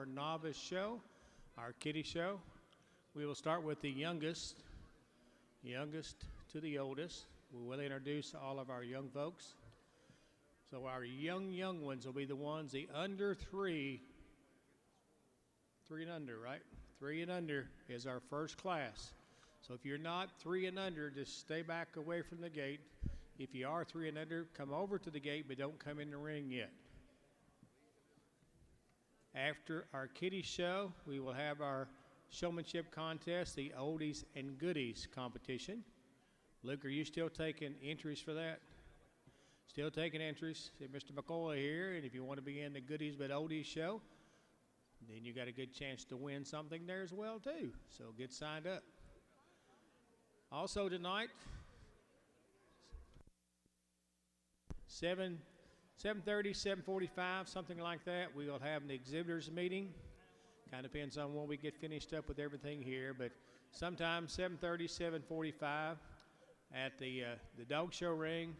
our novice show, our kiddie show. We will start with the youngest to the oldest. We will introduce all of our young folks. So our young ones will be the ones, the under three and under, right? 3 and under is our first class. So if you're not 3 and under, just stay back away from the gate. If you are 3 and under, come over to the gate, but don't come in the ring yet. After our kiddie show, we will have our showmanship contest, the oldies and goodies competition. Luke, are you still taking entries for that? Still taking entries. See Mr. McCoy here, and if you want to be in the goodies but oldies show, then you got a good chance to win something there as well too. So get signed up. Also tonight, 7:30, 7:45, something like that, we will have an exhibitors meeting. Kind of depends on when we get finished up with everything here, but sometime 7:30, 7:45 at the dog show ring,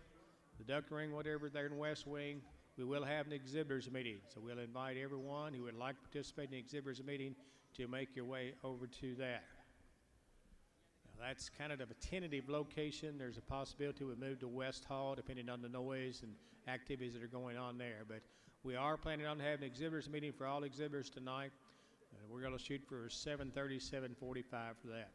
the duck ring, whatever, there in West Wing, we will have an exhibitors meeting. So we'll invite everyone who would like to participate in the exhibitors meeting to make your way over to that. Now that's kind of a tentative location. There's a possibility we move to West Hall depending on the noise and activities that are going on there. But we are planning on having an exhibitors meeting for all exhibitors tonight. We're going to shoot for 7:30, 7:45 for that.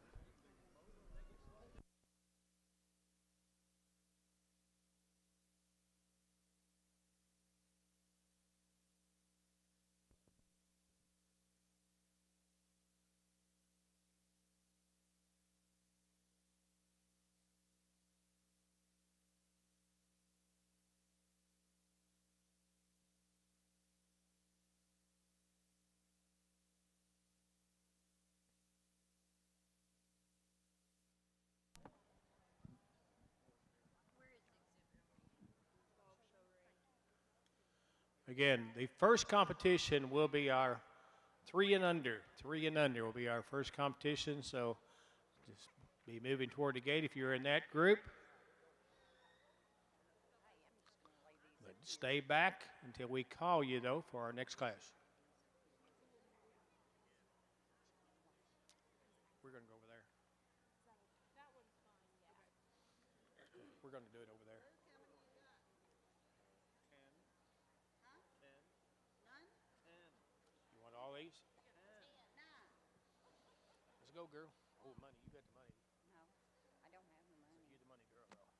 Again, the first competition will be our 3 and under. 3 and under will be our first competition, so just be moving toward the gate if you're in that group. But stay back until we call you, though, for our next class. We're going to go over there. We're going to do it over there. All these? Let's go, girl. Oh, money. You got the money. No, I don't have the money. So you're the money girl, though.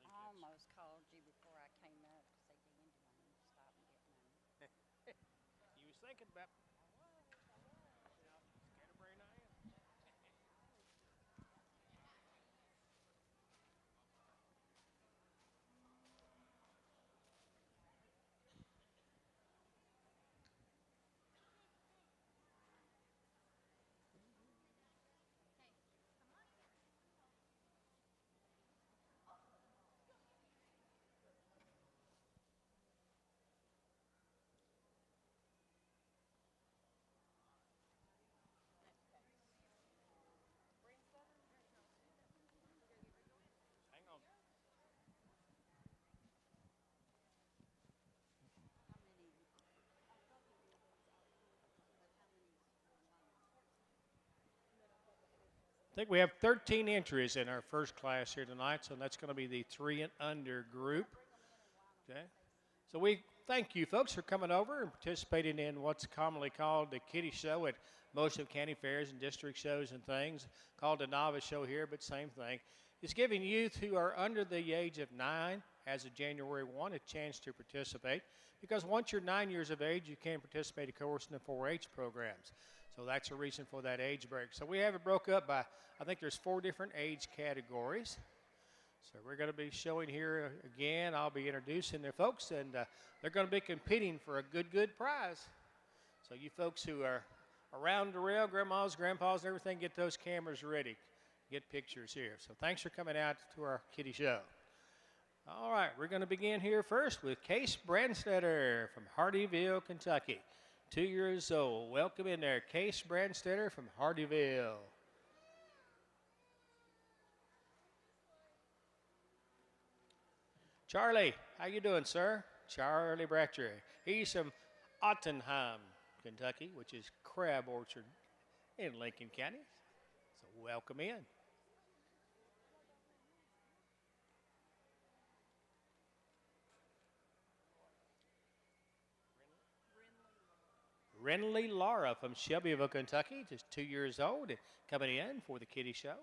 I almost called you before I came up to say, Danny, I need to stop and get money. You was thinking about. Scatterbrain I am. Hang on. I think we have 13 entries in our first class here tonight, so that's going to be the 3 and under group. Okay. So we thank you folks for coming over and participating in what's commonly called the kiddie show at most of county fairs and district shows and things, called the novice show here, but same thing. It's giving youth who are under the age of 9 as of January 1 a chance to participate, because once you're 9 years of age, you can participate, of course, in the 4-H programs. So that's the reason for that age break. So we have it broke up by, I think there's 4 different age categories. So we're going to be showing here again. I'll be introducing the folks, and they're going to be competing for a good prize. So you folks who are around the rail, grandmas, grandpas, and everything, get those cameras ready. Get pictures here. So thanks for coming out to our kiddie show. All right, we're going to begin here first with Case Brandstetter from Hardyville, Kentucky. 2 years old. Welcome in there, Case Brandstetter from Hardyville. Charlie, how you doing, sir? Charlie Bratcher. He's from Ottenheim, Kentucky, which is Crab Orchard in Lincoln County. So welcome in. Renly Laura from Shelbyville, Kentucky, just 2 years old, and coming in for the kiddie show.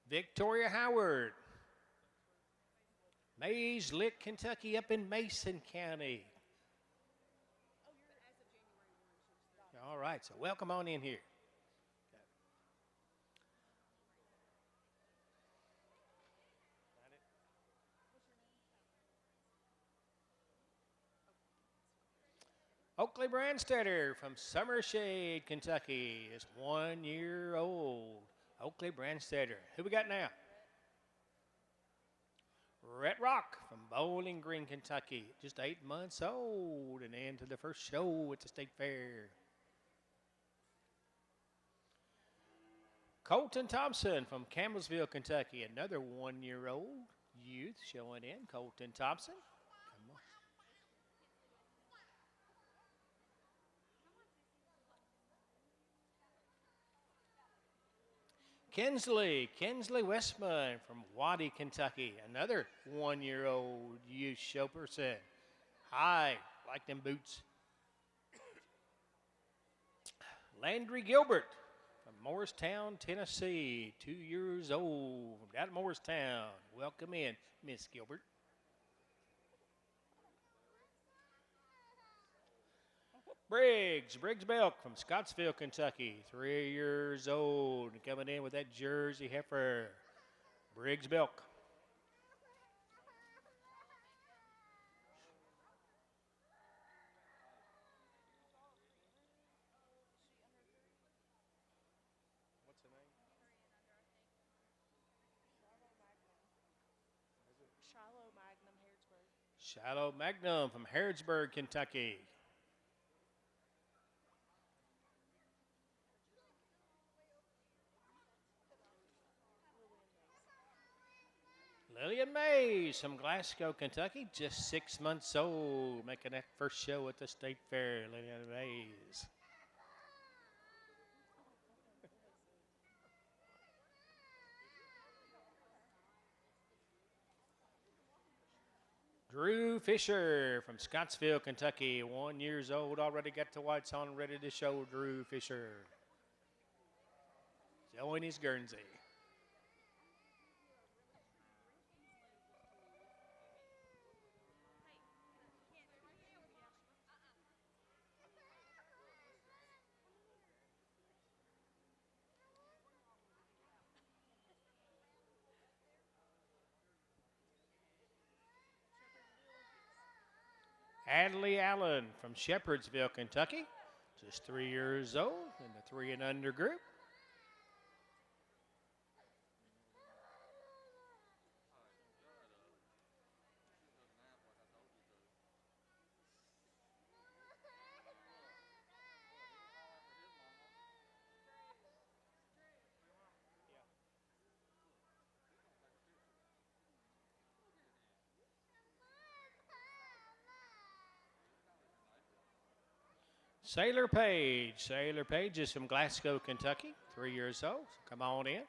Victoria Howard, Mays Lick, Kentucky, up in Mason County. All right, so welcome on in here. Oakley Brandstetter from Summershade, Kentucky is 1 year old. Oakley Brandstetter. Who we got now? Rhett Rock from Bowling Green, Kentucky, just 8 months old and into the first show at the state fair. Colton Thompson from Campbellsville, Kentucky, another 1 year old youth showing in. Colton Thompson. Come on. Kinsley Westman from Waddy, Kentucky, another 1 year old youth show person. Hi, like them boots. Landry Gilbert from Morristown, Tennessee, 2 years old. Out of Morristown. Welcome in, Miss Gilbert. Briggs Belk from Scottsville, Kentucky, 3 years old, and coming in with that Jersey heifer. Briggs Belk. What's the name? Shiloh Magnum from Harrodsburg, Kentucky. Lillian Mays from Glasgow, Kentucky, just 6 months old, making that first show at the state fair. Lillian Mays. Drew Fisher from Scottsville, Kentucky, 1 year old, already got the whites on, ready to show. Drew Fisher. Showing his Guernsey. Adley Allen from Shepherdsville, Kentucky, just 3 years old in the 3 and under group. Sailor Page is from Glasgow, Kentucky, 3 years old. So come on in.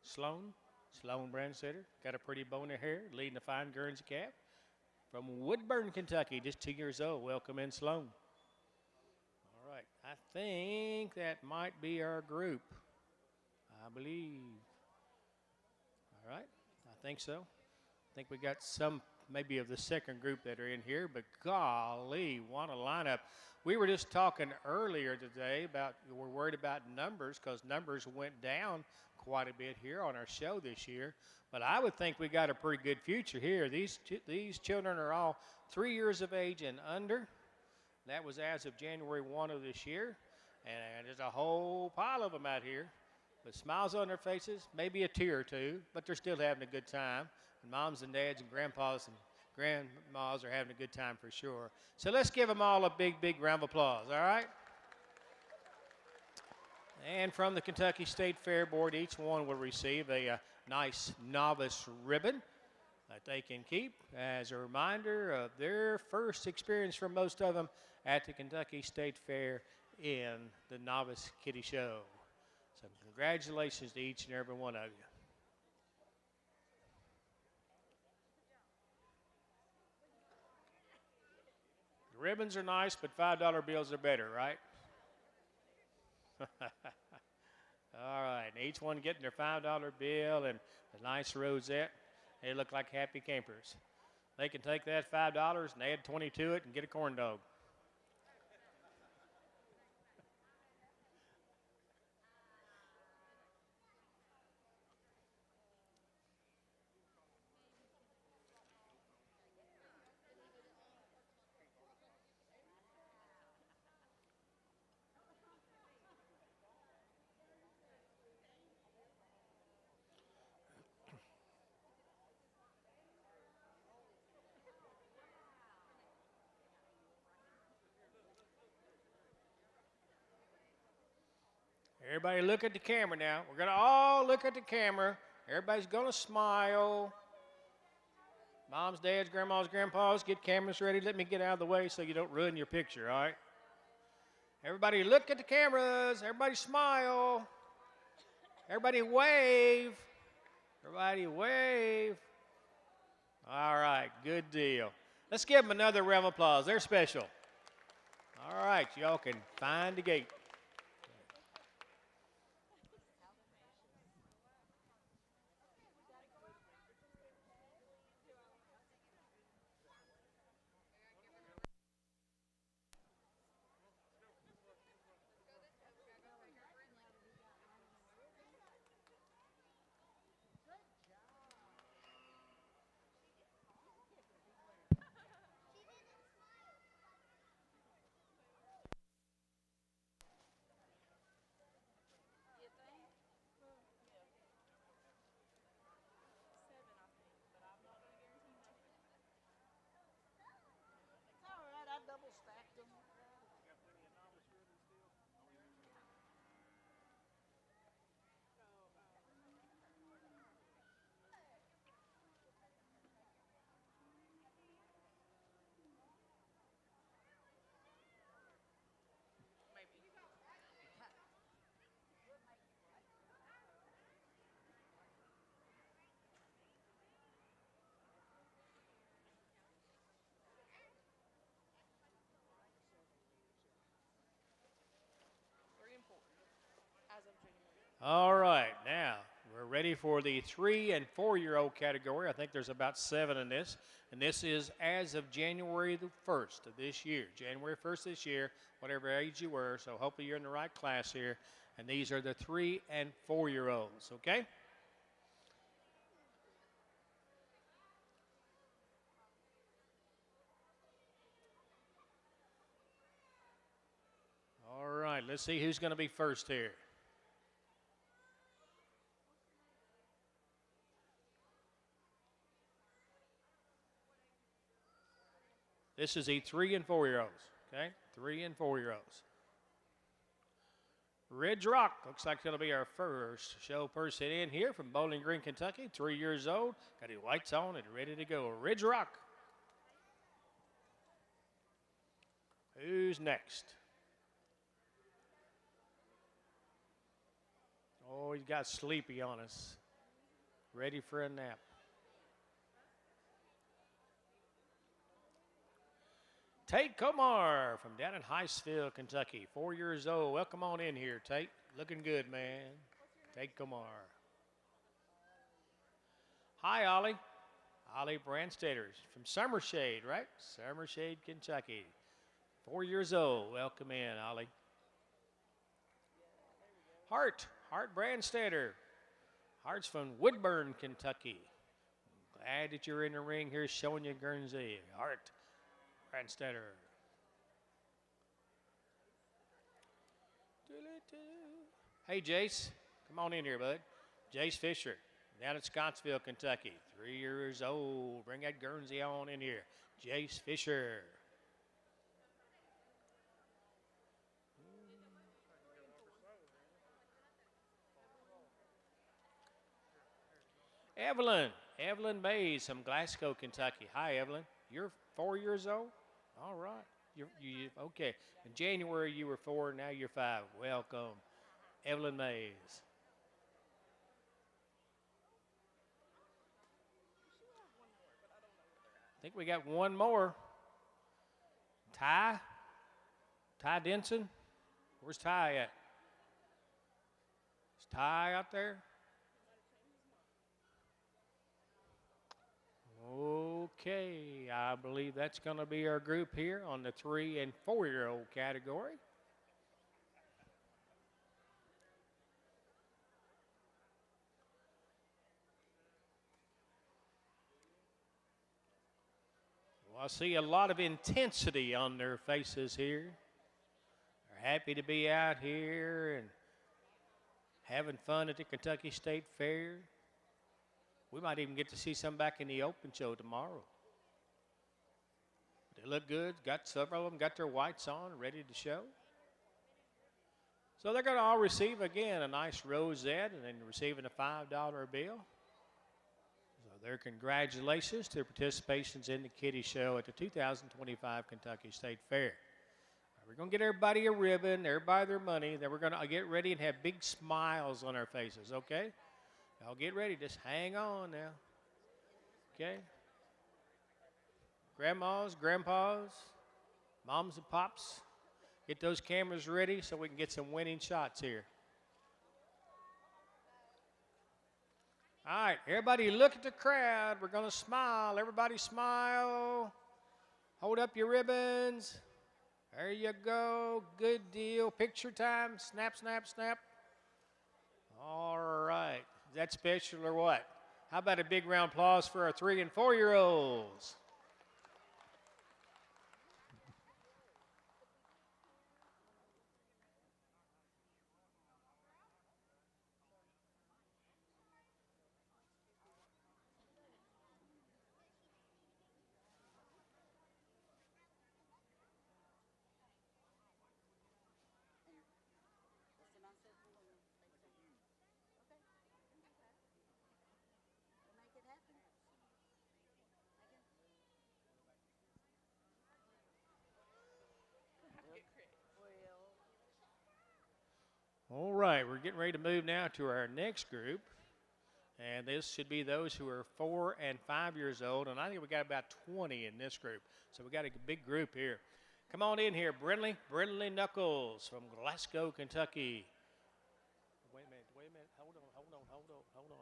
Sloan Brandsetter, got a pretty bony hair, leading a fine Guernsey calf. From Woodburn, Kentucky, just 2 years old. Welcome in, Sloan. All right, I think that might be our group, I believe. All right, I think so. I think we got some maybe of the second group that are in here, but golly, what a lineup. We were just talking earlier today about we're worried about numbers because numbers went down quite a bit here on our show this year. But I would think we got a pretty good future here. These children are all 3 years of age and under. That was as of January 1 of this year. And there's a whole pile of them out here with smiles on their faces, maybe a tear or two, but they're still having a good time. And moms and dads and grandpas and grandmas are having a good time for sure. So let's give them all a big, big round of applause, all right? And from the Kentucky State Fair Board, each one will receive a nice novice ribbon that they can keep as a reminder of their first experience for most of them at the Kentucky State Fair in the Novice Kitty Show. So congratulations to each and every one of you. The ribbons are nice, but $5 bills are better, right? All right, and each one getting their $5 bill and a nice rosette. They look like happy campers. They can take that $5 and add 20 to it and get a corn dog. Everybody look at the camera now. We're going to all look at the camera. Everybody's going to smile. Moms, dads, grandmas, grandpas, get cameras ready. Let me get out of the way so you don't ruin your picture, all right? Everybody look at the cameras. Everybody smile. Everybody wave. Everybody wave. All right, good deal. Let's give them another round of applause. They're special. All right, y'all can find the gate. All right, now we're ready for the 3 and 4-year-old category. I think there's about 7 in this, and this is as of January the 1st of this year. January 1st this year, whatever age you were, so hopefully you're in the right class here. And these are the 3 and 4-year-olds, okay? All right, let's see who's going to be first here. This is the 3 and 4-year-olds, okay? 3 and 4-year-olds. Ridge Rock looks like it'll be our first show person in here from Bowling Green, Kentucky. 3 years old, got his whites on and ready to go. Ridge Rock. Who's next? Oh, he's got sleepy on us. Ready for a nap. Tate Comar from down in Hiceville, Kentucky. 4 years old. Welcome on in here, Tate. Looking good, man. Tate Comar. Hi, Ollie. Ollie Brandstater from Summershade, right? Summershade, Kentucky. 4 years old. Welcome in, Ollie. Hart Brandstater. Hart's from Woodburn, Kentucky. Glad that you're in the ring here showing you Guernsey. Hart Brandstater. Hey, Jace, come on in here, bud. Jace Fisher, down at Scottsville, Kentucky. 3 years old. Bring that Guernsey on in here. Jace Fisher. Evelyn Mays from Glasgow, Kentucky. Hi, Evelyn. You're 4 years old? All right. Okay. In January, you were 4, now you're 5. Welcome, Evelyn Mays. I think we got one more. Ty Denson. Where's Ty at? Is Ty out there? Okay, I believe that's going to be our group here on the 3 and 4 year old category. Well, I see a lot of intensity on their faces here. They're happy to be out here and having fun at the Kentucky State Fair. We might even get to see some back in the open show tomorrow. They look good. Got several of them got their whites on, ready to show. So they're going to all receive, again, a nice rosette and then receiving a $5 bill. So their congratulations to participations in the Kiddie Show at the 2025 Kentucky State Fair. We're going to get everybody a ribbon, everybody their money. Then we're going to get ready and have big smiles on our faces, okay? Y'all get ready. Just hang on now. Okay? Grandmas, grandpas, moms and pops, get those cameras ready so we can get some winning shots here. All right, everybody look at the crowd. We're going to smile. Everybody smile. Hold up your ribbons. There you go. Good deal. Picture time. Snap, snap, snap. All right. Is that special or what? How about a big round of applause for our 3 and 4 year olds? All right, we're getting ready to move now to our next group. And this should be those who are 4 and 5 years old. And I think we got about 20 in this group. So we got a big group here. Come on in here, Brindley Knuckles from Glasgow, Kentucky. Wait a minute. Hold on.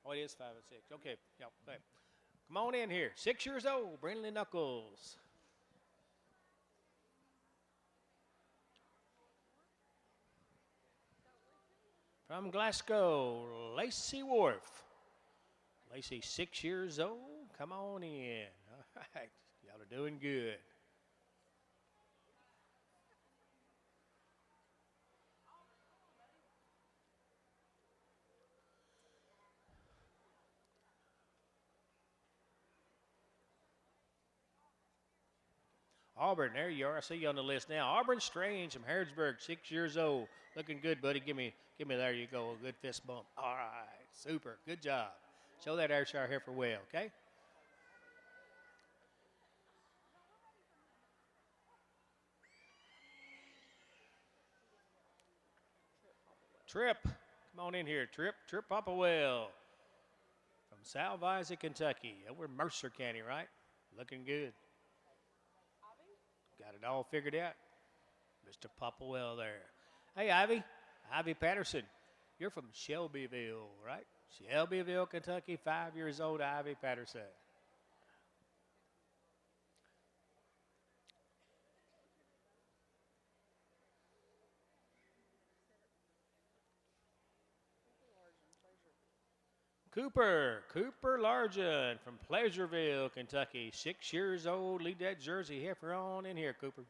Oh, it is 5 and 6. Okay, yeah, okay. Come on in here. 6 years old, Brindley Knuckles. From Glasgow, Lacey Wharf. Lacey, 6 years old. Come on in. All right, y'all are doing good. Auburn, there you are. I see you on the list now. Auburn Strange from Harrodsburg, 6 years old. Looking good, buddy. Give me, there you go, a good fist bump. All right, super, good job. Show that Ayrshire heifer well, okay? Trip, come on in here, Trip Popplewell from Salvisa, Kentucky. Over in Mercer County, right? Looking good. Got it all figured out. Mr. Popplewell there. Hey, Ivy Patterson. You're from Shelbyville, right? Shelbyville, Kentucky, 5 years old, Ivy Patterson. Cooper Largent from Pleasureville, Kentucky, 6 years old. Lead that Jersey heifer on in here, Cooper.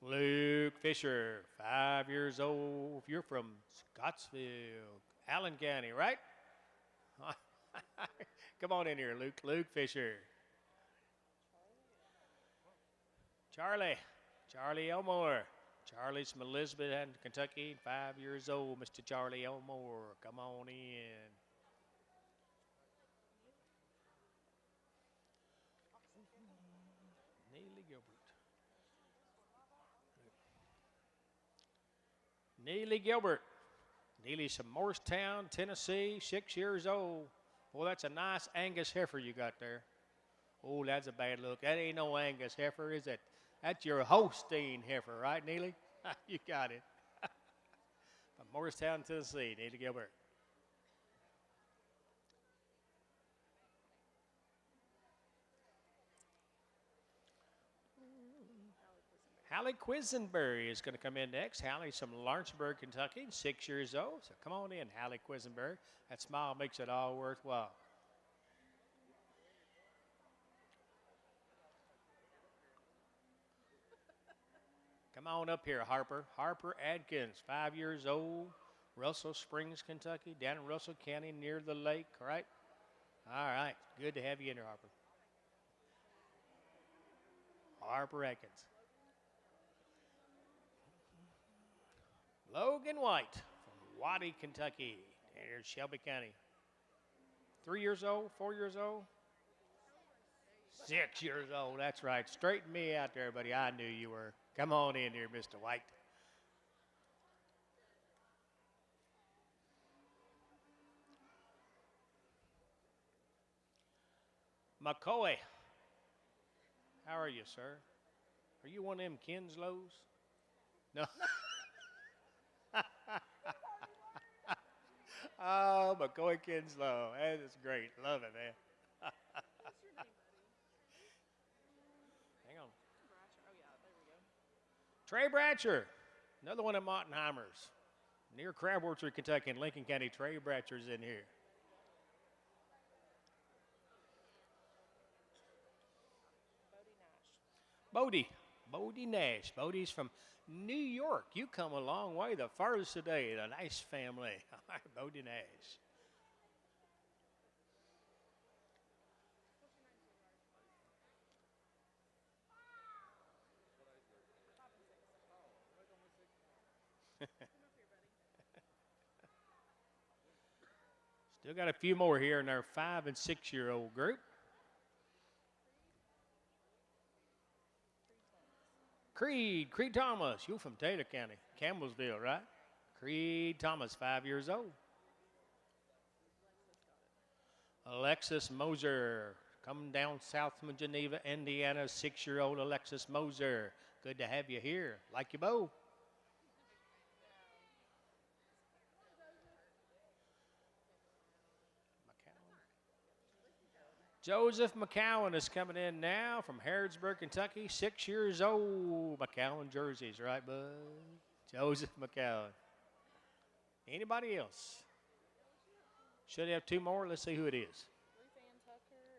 Luke Fisher, 5 years old. You're from Scottsville, Allen County, right? Come on in here, Luke. Luke Fisher. Charlie Elmore. Charlie's from Elizabeth, Kentucky, 5 years old. Mr. Charlie Elmore, come on in. Neely Gilbert. Neely Gilbert. Neely's from Morristown, Tennessee, 6 years old. Boy, that's a nice Angus heifer you got there. Oh, that's a bad look. That ain't no Angus heifer, is it? That's your Holstein heifer, right, Neely? You got it. From Morristown, Tennessee, Neely Gilbert. Hallie Quisenberry is going to come in next. Hallie's from Lawrenceburg, Kentucky, 6 years old. So come on in, Hallie Quisenberry. That smile makes it all worthwhile. Come on up here, Harper. Harper Adkins, 5 years old, Russell Springs, Kentucky, down in Russell County near the lake, right? All right, good to have you in here, Harper. Harper Adkins. Logan White from Waddy, Kentucky, near Shelby County. 3 years old, 4 years old? 6 years old, that's right. Straighten me out there, buddy. I knew you were. Come on in here, Mr. White. McCoy. How are you, sir? Are you one of them Kinslows? No. Oh, McCoy Kinslow. That is great. Love it, man. What's your name, buddy? Hang on. Bratcher. Oh, yeah, there we go. Trey Bratcher. Another one of Mottenheimer's. Near Crab Orchard, Kentucky, in Lincoln County. Trey Bratcher's in here. Bodie Nash. Bodie Nash. Bodie's from New York. You come a long way, the farthest today. The nice family. All right, Bodie Nash. Still got a few more here in our 5 and 6 year old group. Creed Thomas, you from Taylor County, Campbellsville, right? Creed Thomas, 5 years old. Alexis Moser, coming down south from Geneva, Indiana, 6 year old Alexis Moser. Good to have you here. Like your bow. Joseph McCowan is coming in now from Harrodsburg, Kentucky, 6 years old. McCowan jerseys, right, bud? Joseph McCowan. Anybody else? Should have 2 more. Let's see who it is.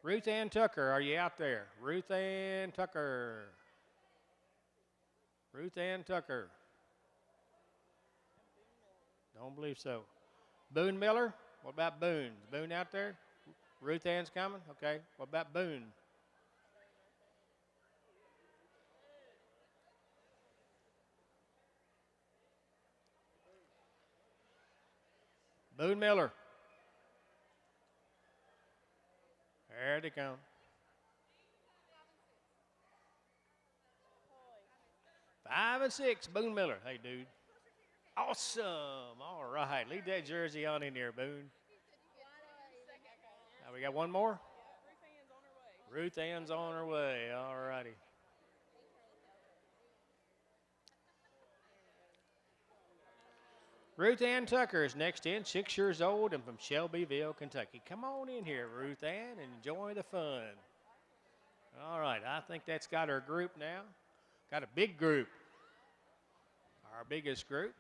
Ruth Ann Tucker, are you out there? Ruth Ann Tucker. Ruth Ann Tucker. Don't believe so. Boone Miller? What about Boone? Is Boone out there? Ruth Ann's coming? Okay. What about Boone? Boone Miller. There they come. 5 and 6, Boone Miller. Hey, dude. Awesome. All right. Leave that jersey on in there, Boone. Now we got one more? Ruth Ann's on her way. All righty. Ruth Ann Tucker is next in, 6 years old and from Shelbyville, Kentucky. Come on in here, Ruth Ann, and enjoy the fun. All right, I think that's got our group now. Got a big group, our biggest group.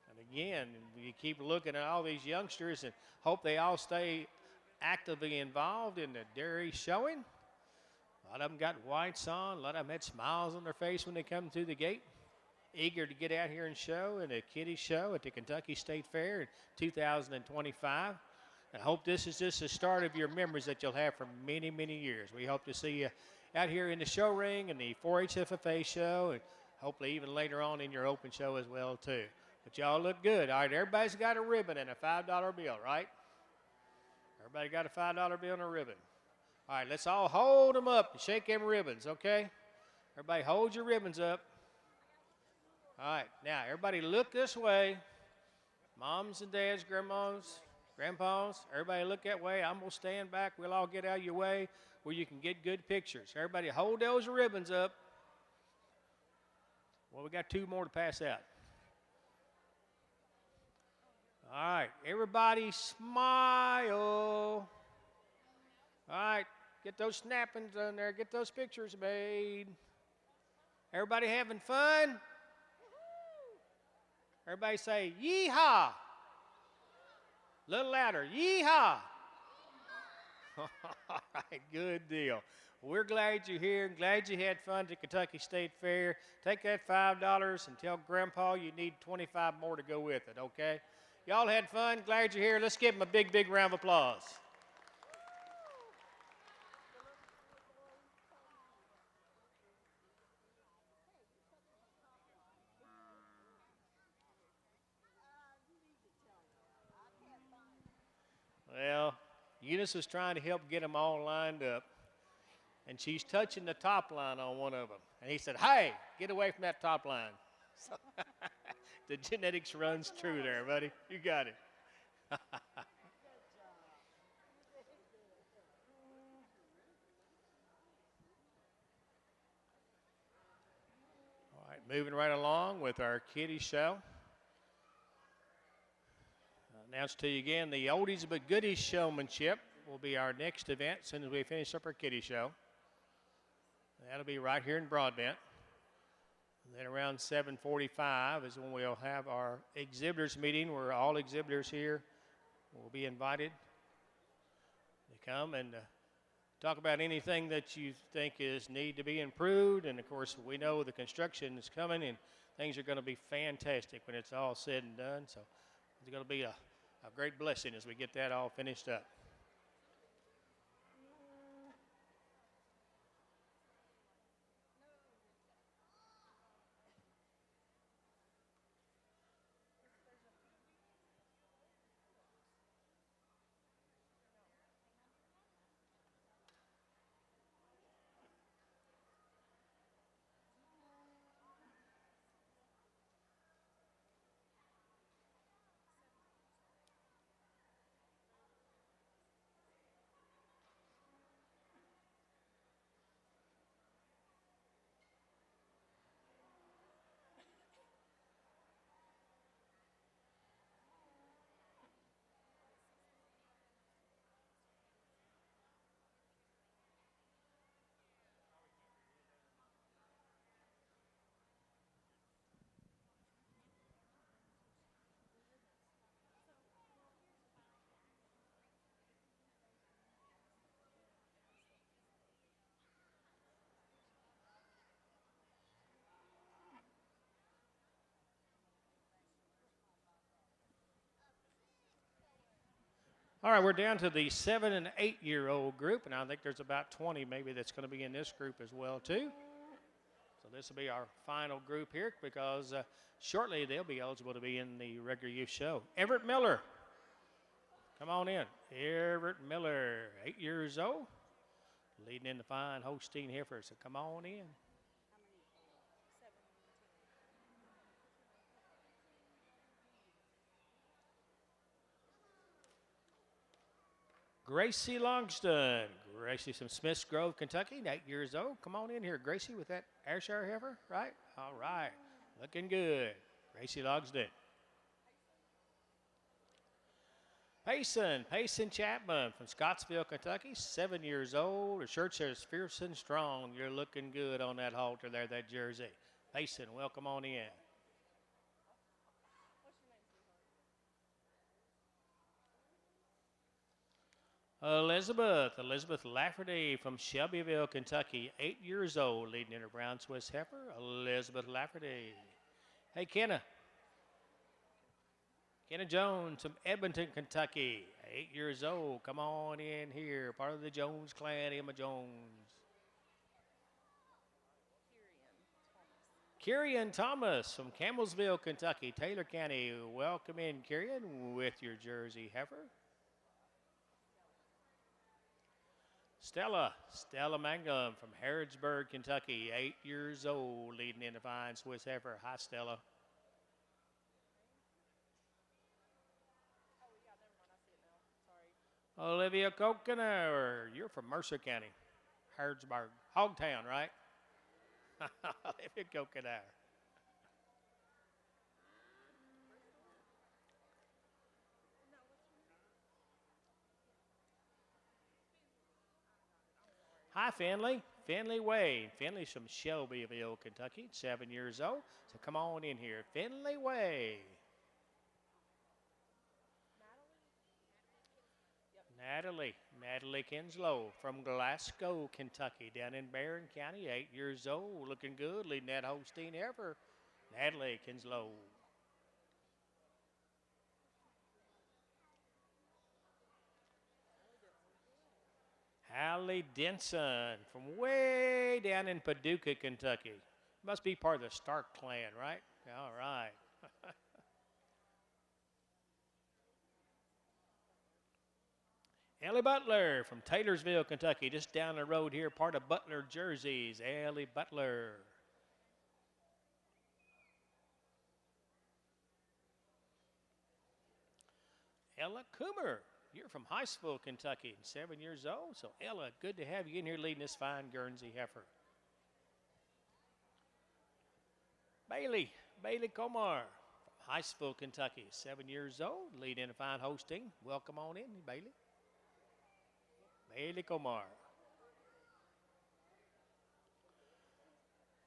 And again, we keep looking at all these youngsters and hope they all stay actively involved in the dairy showing. A lot of them got whites on. A lot of them had smiles on their face when they come through the gate. Eager to get out here and show in a kiddie show at the Kentucky State Fair in 2025. I hope this is just the start of your memories that you'll have for many, many years. We hope to see you out here in the show ring and the 4-H FFA show, and hopefully even later on in your open show as well, too. But y'all look good. All right, everybody's got a ribbon and a $5 bill, right? Everybody got a $5 bill and a ribbon. All right, let's all hold them up and shake them ribbons, okay? Everybody hold your ribbons up. All right, now everybody look this way. Moms and dads, grandmas, grandpas, everybody look that way. I'm going to stand back. We'll all get out of your way where you can get good pictures. Everybody hold those ribbons up. Well, we got 2 more to pass out. All right, everybody smile. All right, get those snappings on there. Get those pictures made. Everybody having fun? Everybody say, yee-haw. A little louder, yee-haw. All right, good deal. We're glad you're here and glad you had fun at the Kentucky State Fair. Take that $5 and tell Grandpa you need 25 more to go with it, okay? Y'all had fun. Glad you're here. Let's give them a big, big round of applause. Well, Eunice was trying to help get them all lined up, and she's touching the top line on one of them. And he said, hey, get away from that top line. So the genetics runs true there, buddy. You got it. All right, moving right along with our kiddie show. Announce to you again, the Oldies but Goodies Showmanship will be our next event as soon as we finish up our kiddie show. That'll be right here in Broadbent. And then around 7:45 is when we'll have our exhibitors meeting where all exhibitors here will be invited to come and talk about anything that you think is need to be improved. And, of course, we know the construction is coming and things are going to be fantastic when it's all said and done. So it's going to be a great blessing as we get that all finished up. All right, we're down to the 7- and 8-year-old group, and I think there's about 20 maybe that's going to be in this group as well, too. So this will be our final group here because shortly they'll be eligible to be in the regular youth show. Everett Miller, come on in. Everett Miller, 8 years old, leading in the fine Holstein heifer, so come on in. Gracie Longston. Gracie from Smiths Grove, Kentucky, 8 years old. Come on in here, Gracie, with that Ayrshire heifer, right? All right. Looking good. Gracie Longston. Payson Chapman from Scottsville, Kentucky, 7 years old. The shirt says fierce and strong. You're looking good on that halter there, that jersey. Payson, welcome on in. Elizabeth Lafferty from Shelbyville, Kentucky, 8 years old, leading in her brown Swiss heifer. Elizabeth Lafferty. Hey, Kenna Jones from Edmonton, Kentucky, 8 years old. Come on in here, part of the Jones clan, Emma Jones. Kirian Thomas from Campbellsville, Kentucky, Taylor County. Welcome in, Kirian, with your Jersey heifer. Stella Mangum from Harrodsburg, Kentucky, 8 years old, leading in the fine Swiss heifer. Hi, Stella. Oh, yeah, never mind. I see it now. Sorry. Olivia Kokenauer, you're from Mercer County, Harrodsburg, Hogtown, right? Olivia Kokenauer. Hi, Finley. Finley Wade. Finley's from Shelbyville, Kentucky, 7 years old. So come on in here. Finley Wade. Natalie Kinslow from Glasgow, Kentucky, down in Barron County, 8 years old. Looking good, leading that Holstein heifer. Natalie Kinslow. Hallie Denson from way down in Paducah, Kentucky. Must be part of the Stark clan, right? All right. Ellie Butler from Taylorsville, Kentucky, just down the road here, part of Butler Jerseys. Ellie Butler. Ella Coomer. You're from Hiceville, Kentucky, 7 years old. So, Ella, good to have you in here leading this fine Guernsey heifer. Bailey Comar from Hiceville, Kentucky, 7 years old, leading a fine Holstein. Welcome on in, Bailey. Bailey Comar.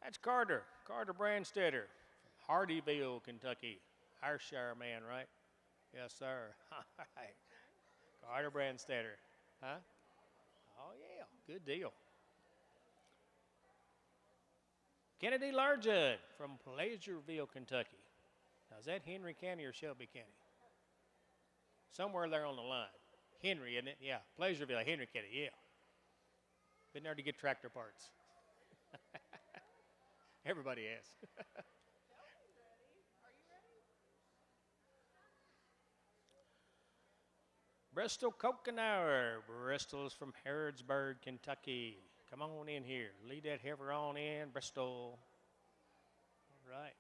That's Carter Brandstetter from Hardyville, Kentucky. Ayrshire man, right? Yes, sir. All right. Carter Brandstetter. Huh? Oh, yeah. Good deal. Kennedy Largent from Pleasureville, Kentucky. Now, is that Henry County or Shelby County? Somewhere there on the line. Henry, isn't it? Yeah. Pleasureville, Henry County, yeah. Been there to get tractor parts. Everybody has. Bristol Kokenauer. Bristol's from Harrodsburg, Kentucky. Come on in here. Lead that heifer on in, Bristol. All right.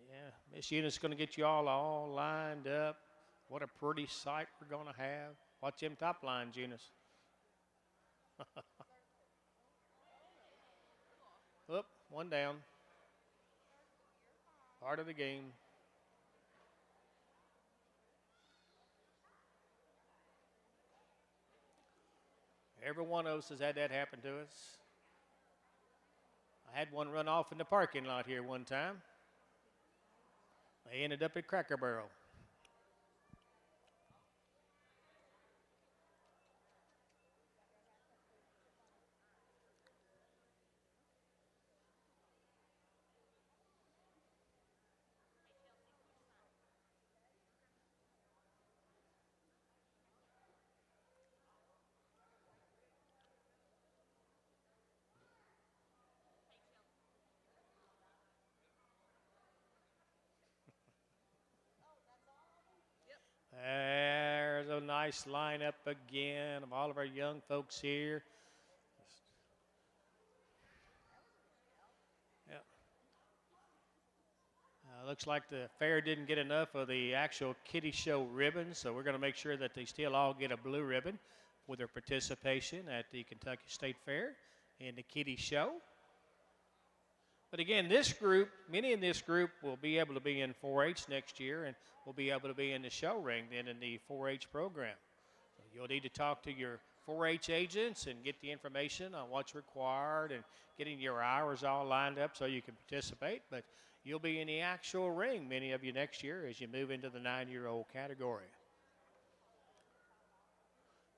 Yeah, Miss Eunice going to get you all lined up. What a pretty sight we're going to have. Watch them top lines, Eunice. Oop, one down. Part of the game. Every one of us has had that happen to us. I had one run off in the parking lot here one time. They ended up at Cracker Barrel. There's a nice lineup again of all of our young folks here. Yeah. Looks like the fair didn't get enough of the actual kiddie show ribbon, so we're going to make sure that they still all get a blue ribbon for their participation at the Kentucky State Fair and the kiddie show. But again, this group, many in this group will be able to be in 4-H next year and will be able to be in the show ring then in the 4-H program. So you'll need to talk to your 4-H agents and get the information on what's required and getting your hours all lined up so you can participate. But you'll be in the actual ring, many of you, next year as you move into the 9-year-old category.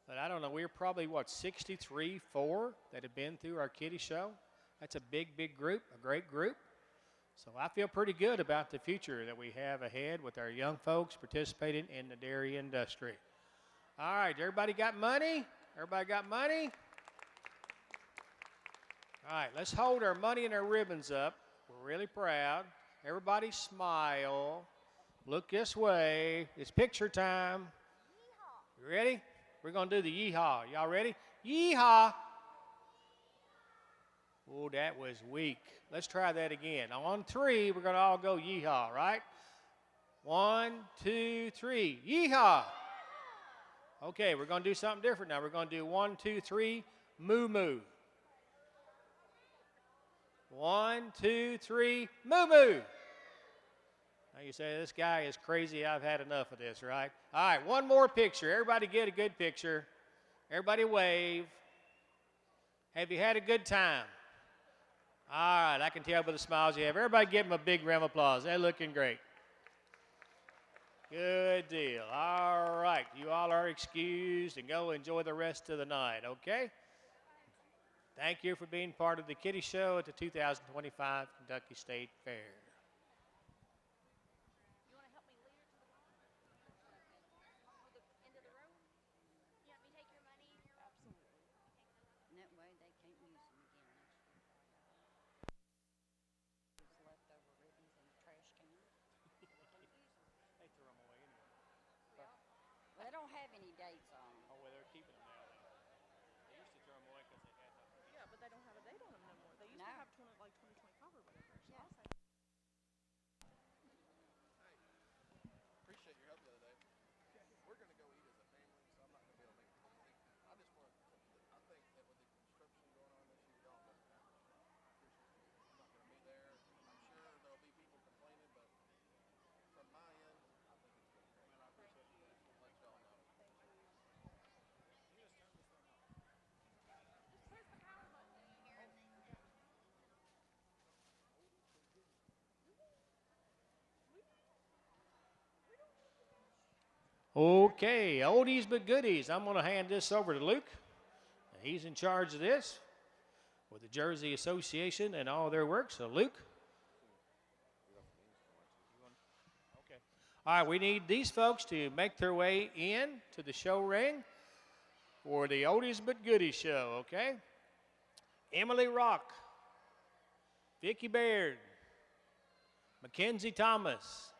But I don't know, we're probably, 63, 4 that have been through our kiddie show. That's a big, big group, a great group. So I feel pretty good about the future that we have ahead with our young folks participating in the dairy industry. All right, everybody got money? Everybody got money? All right, let's hold our money and our ribbons up. We're really proud. Everybody smile. Look this way. It's picture time. You ready? We're going to do the yeehaw. Y'all ready? Yeehaw. Oh, that was weak. Let's try that again. On 3, we're going to all go yeehaw, right? 1, 2, 3. Yeehaw. Okay, we're going to do something different now. We're going to do 1, 2, 3, moo moo. 1, 2, 3, moo moo. Now you say, this guy is crazy. I've had enough of this, right? All right, one more picture. Everybody get a good picture. Everybody wave. Have you had a good time? All right, I can tell by the smiles you have. Everybody give them a big round of applause. They're looking great. Good deal. All right, you all are excused and go enjoy the rest of the night, okay? Thank you for being part of the Kiddie Show at the 2025 Kentucky State Fair. You want to help me lead her to the barn? To the end of the road? You want me to take your money and your Absolutely. And that way they can't use them again next year. Those leftover ribbons in the trash can. So they can't use them. They threw them away anyway. Well, they don't have any dates on them. Oh, well, they're keeping them now. They used to throw them away because they had nothing. Yeah, but they don't have a date on them no more. They used No. to have 2025 or whatever. So Yeah. I'll say. Appreciate your help the other day. We're going to go eat as a family, so I'm not going to be able to make it. I just want to, I think that with the construction going on this year, y'all, I'm not going to be there. I'm sure there'll be people complaining, but from my end, I think it's going great. I appreciate you. Just want to let y'all know. Okay, oldies but goodies. I'm going to hand this over to Luke. He's in charge of this with the Jersey Association and all their work. So, Luke. Okay. All right, we need these folks to make their way in to the show ring for the Oldies but Goodies show, okay? Emily Rock, Vicki Baird, Mackenzie Thomas,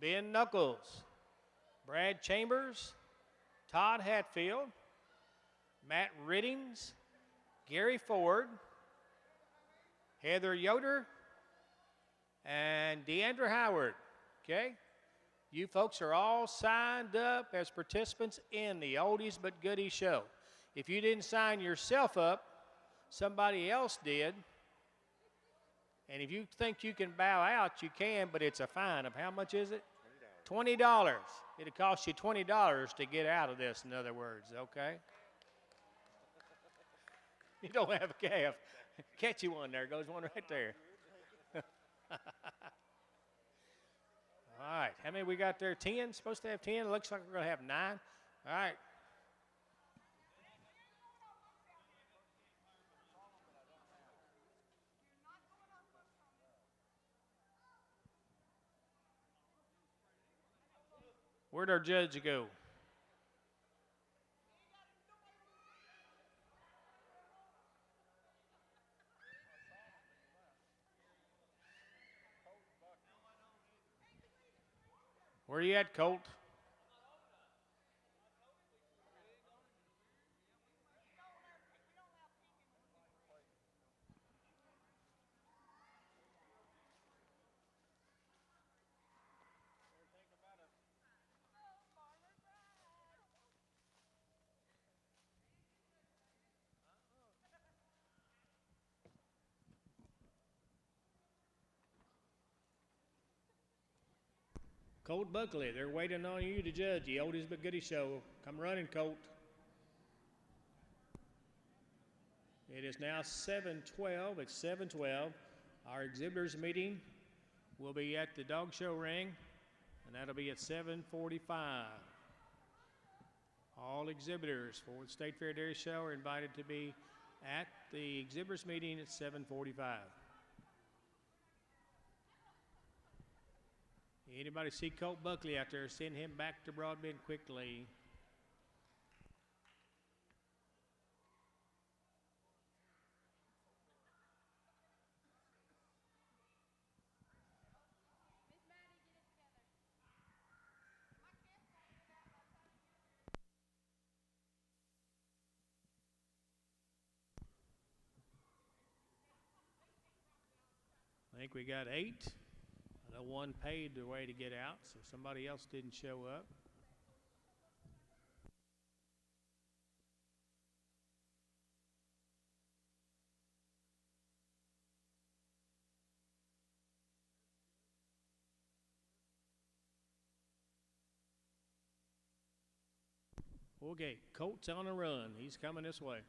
Ben Knuckles, Brad Chambers, Todd Hatfield, Matt Riddings, Gary Ford, Heather Yoder, and Deandra Howard, okay? You folks are all signed up as participants in the Oldies but Goodies show. If you didn't sign yourself up, somebody else did. And if you think you can bow out, you can, but it's a fine of how much is it? $20. It'll cost you $20 to get out of this, in other words, okay? You don't have a calf. Catch you one there. Goes one right there. All right. How many we got there? 10? Supposed to have 10? It looks like we're going to have 9. All right. Where'd our judge go? Where you at, Colt? Colt Buckley, they're waiting on you to judge the Oldies but Goodies show. Come running, Colt. It is now 7:12. It's 7:12. Our exhibitors meeting will be at the dog show ring, and that'll be at 7:45. All exhibitors for the State Fair Dairy Show are invited to be at the exhibitors meeting at 7:45. Anybody see Colt Buckley out there? Send him back to Broadbent quickly. I think we got 8. I know one paid their way to get out, so somebody else didn't show up. Okay, Colt's on a run. He's coming this way.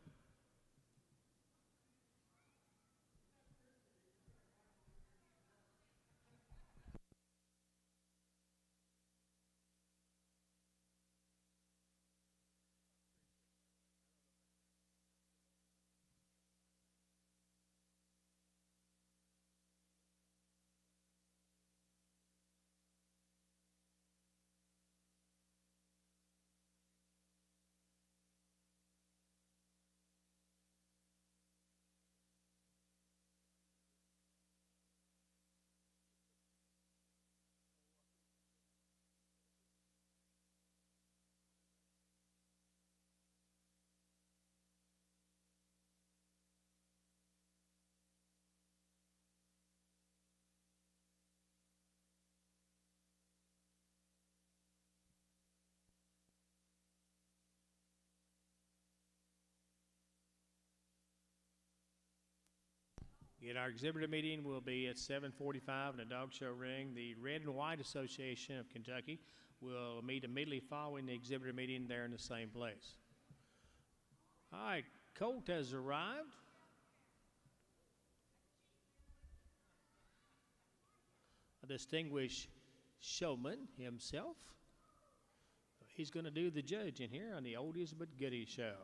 Again, our exhibitor meeting will be at 7:45 in the dog show ring. The Red and White Association of Kentucky will meet immediately following the exhibitor meeting there in the same place. All right, Colt has arrived. A distinguished showman himself. He's going to do the judging here on the Oldies but Goodies show.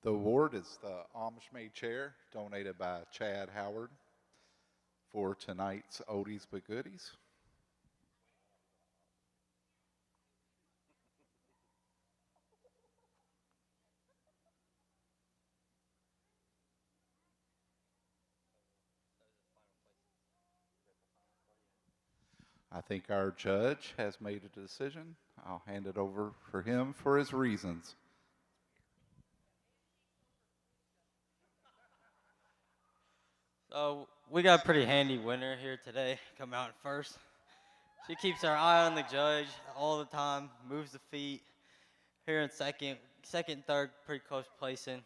The award is the Amish made chair donated by Chad Howard for tonight's Oldies but Goodies. I think our judge has made a decision. I'll hand it over for him for his reasons. So we got a pretty handy winner here today. Come out first. She keeps her eye on the judge all the time. Moves the feet. Here in second, third, pretty close placing.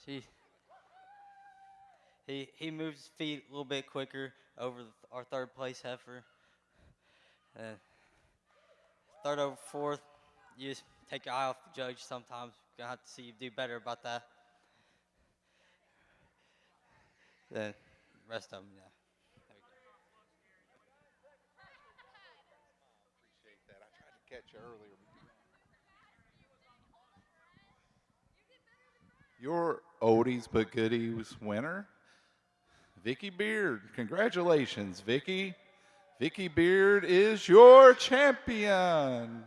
She he moves his feet a little bit quicker over our third place heifer. And third over fourth, you just take your eye off the judge sometimes. Gonna have to see you do better about that. Then the rest of them, yeah. There we go. Appreciate that. I tried to catch you earlier. Your Oldies but Goodies winner, Vicky Beard. Congratulations, Vicky. Vicky Beard is your champion.